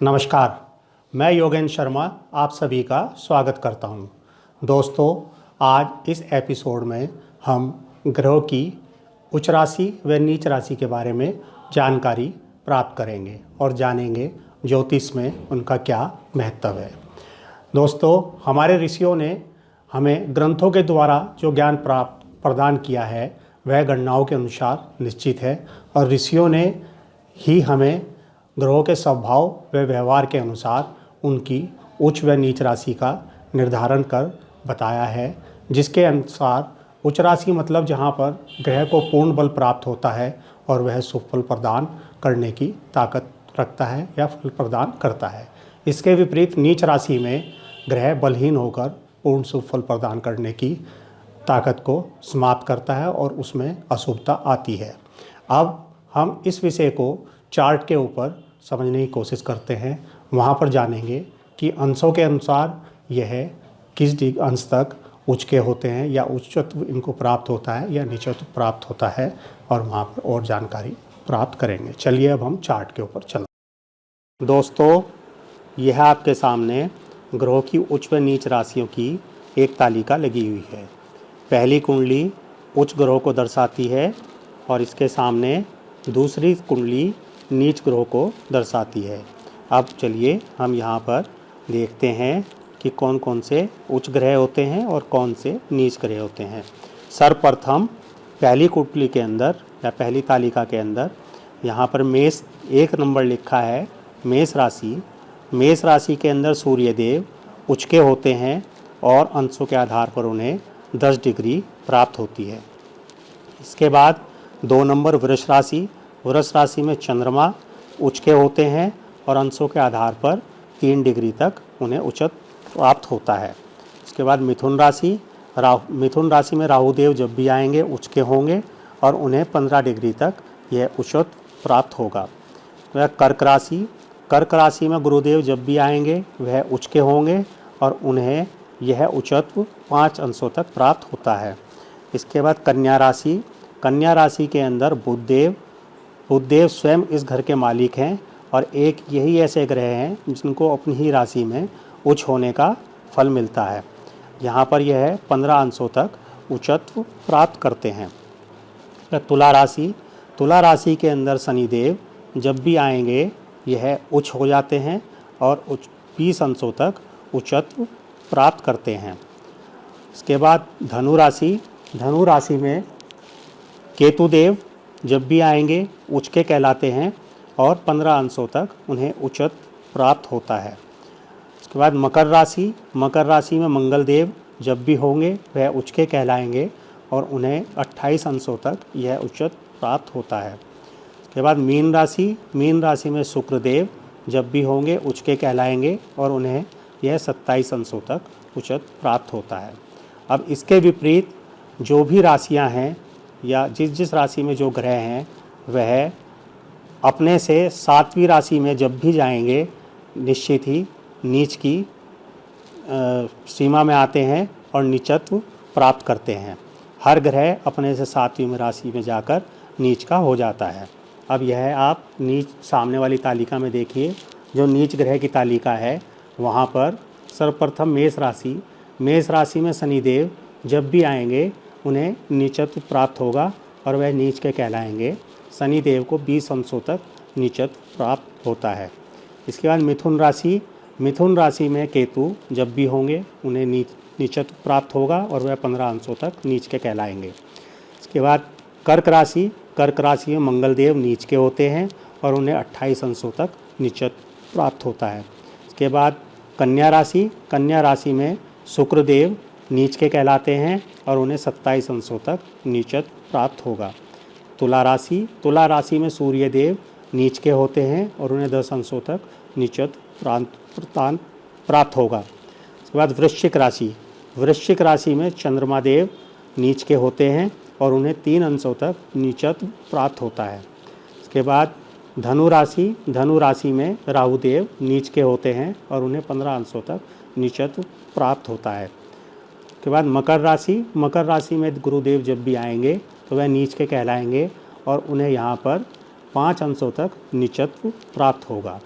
नमस्कार, मैं योगेंद्र शर्मा आप सभी का स्वागत करता हूं। दोस्तों, आज इस एपिसोड में हम ग्रहों की उच्च राशि व नीच राशि के बारे में जानकारी प्राप्त करेंगे और जानेंगे ज्योतिष में उनका क्या महत्व है। दोस्तों, हमारे ऋषियों ने हमें ग्रंथों के द्वारा जो ज्ञान प्रदान किया है वह गणनाओं के अनुसार निश्चित है और ऋषियों ने ही हमें ग्रहों के स्वभाव व व्यवहार के अनुसार उनकी उच्च व नीच राशि का निर्धारण कर बताया है, जिसके अनुसार उच्च राशि मतलब जहाँ पर ग्रह को पूर्ण बल प्राप्त होता है और वह शुभ फल प्रदान करने की ताकत रखता है या फल प्रदान करता है। इसके विपरीत नीच राशि में ग्रह बलहीन होकर पूर्ण शुभ फल प्रदान करने की ताकत को समाप्त करता है और उसमें अशुभता आती है। अब हम इस विषय को चार्ट के ऊपर समझने की कोशिश करते हैं। वहाँ पर जानेंगे कि अंशों के अनुसार यह किस अंश तक उच्च के होते हैं या उच्चत्व इनको प्राप्त होता है या नीचत्व प्राप्त होता है, और वहाँ पर और जानकारी प्राप्त करेंगे। चलिए अब हम चार्ट के ऊपर चलते। दोस्तों, यह आपके सामने ग्रहों की उच्च व नीच राशियों की एक तालिका लगी हुई है। पहली कुंडली उच्च ग्रहों को दर्शाती है और इसके सामने दूसरी कुंडली नीच ग्रहों को दर्शाती है। अब चलिए हम यहाँ पर देखते हैं कि कौन कौन से उच्च ग्रह होते हैं और कौन से नीच ग्रह होते हैं। सर्वप्रथम पहली कुंडली के अंदर या पहली तालिका के अंदर यहाँ पर मेष 1 नंबर लिखा है। मेष राशि के अंदर सूर्यदेव उच्च के होते हैं और अंशों के आधार पर उन्हें 10 डिग्री प्राप्त होती है। इसके बाद 2 नंबर वृष राशि में चंद्रमा उच्च के होते हैं और अंशों के आधार पर 3 डिग्री तक उन्हें उच्चत प्राप्त होता है। इसके बाद मिथुन राशि में राहुदेव जब भी आएंगे उच्च के होंगे और उन्हें 15 डिग्री तक यह उच्चत प्राप्त होगा। कर्क राशि में गुरुदेव जब भी आएंगे वह उच्च के होंगे और उन्हें यह उच्चत्व 5 अंशों तक प्राप्त होता है। इसके बाद कन्या राशि के अंदर बुधदेव स्वयं इस घर के मालिक हैं और एक यही ऐसे ग्रह हैं जिनको अपनी ही राशि में उच्च होने का फल मिलता है। यहाँ पर यह 15 अंशों तक उच्चत्व प्राप्त करते हैं। तुला राशि के अंदर शनिदेव जब भी आएंगे यह उच्च हो जाते हैं और 20 अंशों तक उच्चत्व प्राप्त करते हैं। इसके बाद धनु राशि में केतुदेव जब भी आएंगे उच्च के कहलाते हैं और 15 अंशों तक उन्हें उच्चत प्राप्त होता है। इसके बाद मकर राशि में मंगलदेव जब भी होंगे वह उच्च के कहलाएंगे और उन्हें 28 अंशों तक यह उच्चत प्राप्त होता है। इसके बाद मीन राशि में शुक्रदेव जब भी होंगे उच्च के कहलाएंगे और उन्हें यह 27 अंशों तक उच्चत प्राप्त होता है। अब इसके विपरीत जो भी राशियां हैं या जिस राशि में जो ग्रह हैं वह अपने से 7वीं राशि में जब भी जाएंगे निश्चित ही नीच की सीमा में आते हैं और नीचत्व प्राप्त करते हैं। हर ग्रह अपने से 7वीं राशि में जाकर नीच का हो जाता है। अब यह आप नीच सामने वाली तालिका में देखिए, जो नीच ग्रह की तालिका है वहाँ पर सर्वप्रथम मेष राशि में शनिदेव जब भी आएंगे उन्हें नीचत्व प्राप्त होगा और वह नीच के कहलाएंगे। शनिदेव को 20 अंशों तक नीचत्व प्राप्त होता है। इसके बाद मिथुन राशि में केतु जब भी होंगे उन्हें नीचत्व प्राप्त होगा और वह 15 अंशों तक नीच के कहलाएंगे। इसके बाद कर्क राशि में मंगलदेव नीच के होते हैं और उन्हें 28 अंशों तक नीचत्व प्राप्त होता है। इसके बाद कन्या राशि में शुक्रदेव नीच के कहलाते हैं और उन्हें 27 अंशों तक नीचत्व प्राप्त होगा। तुला राशि में सूर्यदेव नीच के होते हैं और उन्हें 10 अंशों तक नीचत्व प्राप्त होगा। इसके बाद वृश्चिक राशि में चंद्रमा देव नीच के होते हैं और उन्हें 3 अंशों तक नीचत्व प्राप्त होता है। इसके बाद धनु राशि में राहुदेव नीच के होते हैं और उन्हें 15 अंशों तक नीचत्व प्राप्त होता है। उसके बाद मकर राशि में गुरुदेव जब भी आएंगे तो वह नीच के कहलाएंगे और उन्हें यहाँ पर 5 अंशों तक नीचत्व प्राप्त होगा।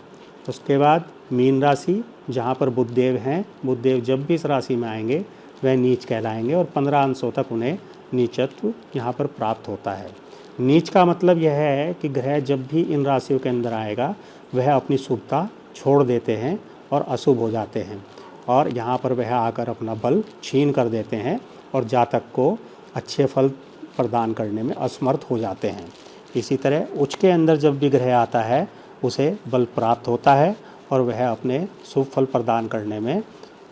उसके बाद मीन राशि, जहाँ पर बुधदेव हैं, बुधदेव जब भी इस राशि में आएंगे वह नीच कहलाएंगे और 15 अंशों तक उन्हें नीचत्व यहाँ पर प्राप्त होता है। नीच का मतलब यह है कि ग्रह जब भी इन राशियों के अंदर आएगा वह अपनी शुभता छोड़ देते हैं और अशुभ हो जाते हैं और यहाँ पर वह आकर अपना बल छीन कर देते हैं और जातक को अच्छे फल प्रदान करने में असमर्थ हो जाते हैं। इसी तरह उच्च के अंदर जब भी ग्रह आता है उसे बल प्राप्त होता है और वह अपने शुभ फल प्रदान करने में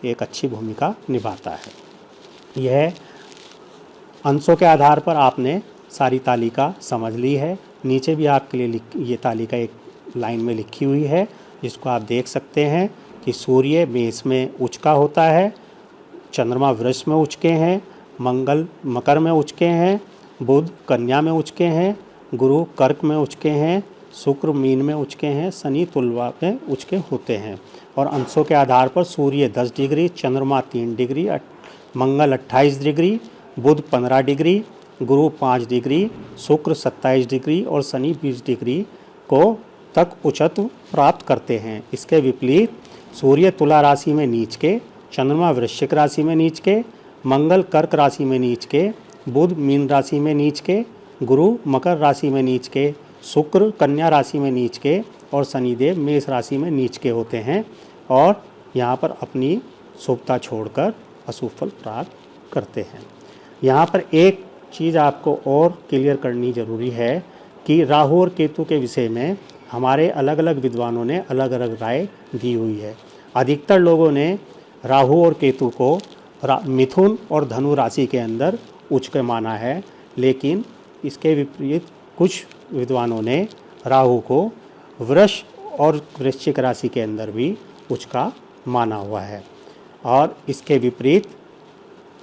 एक अच्छी भूमिका निभाता है। यह अंशों के आधार पर आपने सारी तालिका समझ ली है। नीचे भी आपके लिए ये तालिका एक लाइन में लिखी हुई है, जिसको आप देख सकते हैं कि सूर्य मेष में उच्च का होता है, चंद्रमा वृष में उच्च के हैं, मंगल मकर में उच्च के हैं, बुध कन्या में उच्च के हैं, गुरु कर्क में उच्च के हैं, शुक्र मीन में उच्च के हैं, शनि तुला में उच्च के होते हैं। और अंशों के आधार पर सूर्य 10 डिग्री, चंद्रमा 3 डिग्री, मंगल 28 डिग्री, बुध 15 डिग्री, गुरु 5 डिग्री, शुक्र 27 डिग्री और शनि 20 डिग्री को तक उच्चत्व प्राप्त करते हैं। इसके विपरीत सूर्य तुला राशि में नीच के, चंद्रमा वृश्चिक राशि में नीच के, मंगल कर्क राशि में नीच के, बुध मीन राशि में नीच के, गुरु मकर राशि में नीच के, शुक्र कन्या राशि में नीच के और शनिदेव मेष राशि में नीच के होते हैं और यहाँ पर अपनी शुभता छोड़कर अशुभ फल प्राप्त करते हैं। यहाँ पर एक चीज़ आपको और क्लियर करनी ज़रूरी है कि राहु और केतु के विषय में हमारे अलग अलग विद्वानों ने अलग अलग राय दी हुई है। अधिकतर लोगों ने राहु और केतु को मिथुन और धनु राशि के अंदर उच्च के माना है, लेकिन इसके विपरीत कुछ विद्वानों ने राहु को वृष और वृश्चिक राशि के अंदर भी उच्च का माना हुआ है। और इसके विपरीत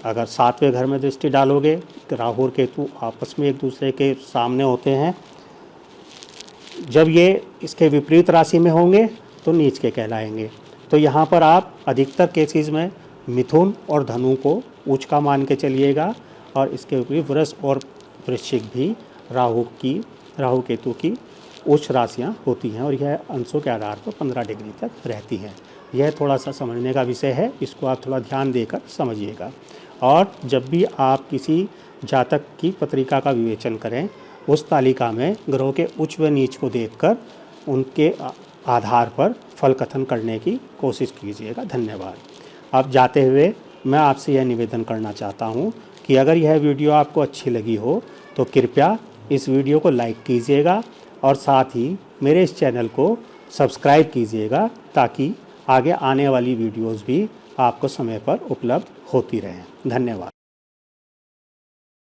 अगर 7वें घर में दृष्टि डालोगे, राहु और केतु आपस में एक दूसरे के सामने होते हैं, जब ये इसके विपरीत राशि में होंगे तो नीच के कहलाएंगे। तो यहाँ पर आप अधिकतर केसेस में मिथुन और धनु को उच्च का मान के चलिएगा और इसके विपरीत वृष और वृश्चिक भी राहु केतु की उच्च राशियाँ होती हैं और यह अंशों के आधार पर 15 डिग्री तक रहती हैं। यह थोड़ा सा समझने का विषय है, इसको आप थोड़ा ध्यान देकर समझिएगा। और जब भी आप किसी जातक की पत्रिका का विवेचन करें, उस तालिका में ग्रहों के उच्च व नीच को देखकर उनके आधार पर फल कथन करने की कोशिश कीजिएगा। धन्यवाद। अब जाते हुए मैं आपसे यह निवेदन करना चाहता हूँ कि अगर यह वीडियो आपको अच्छी लगी हो तो कृपया इस वीडियो को लाइक कीजिएगा और साथ ही मेरे इस चैनल को सब्सक्राइब कीजिएगा ताकि आगे आने वाली वीडियोस भी आपको समय पर उपलब्ध होती रहें। धन्यवाद।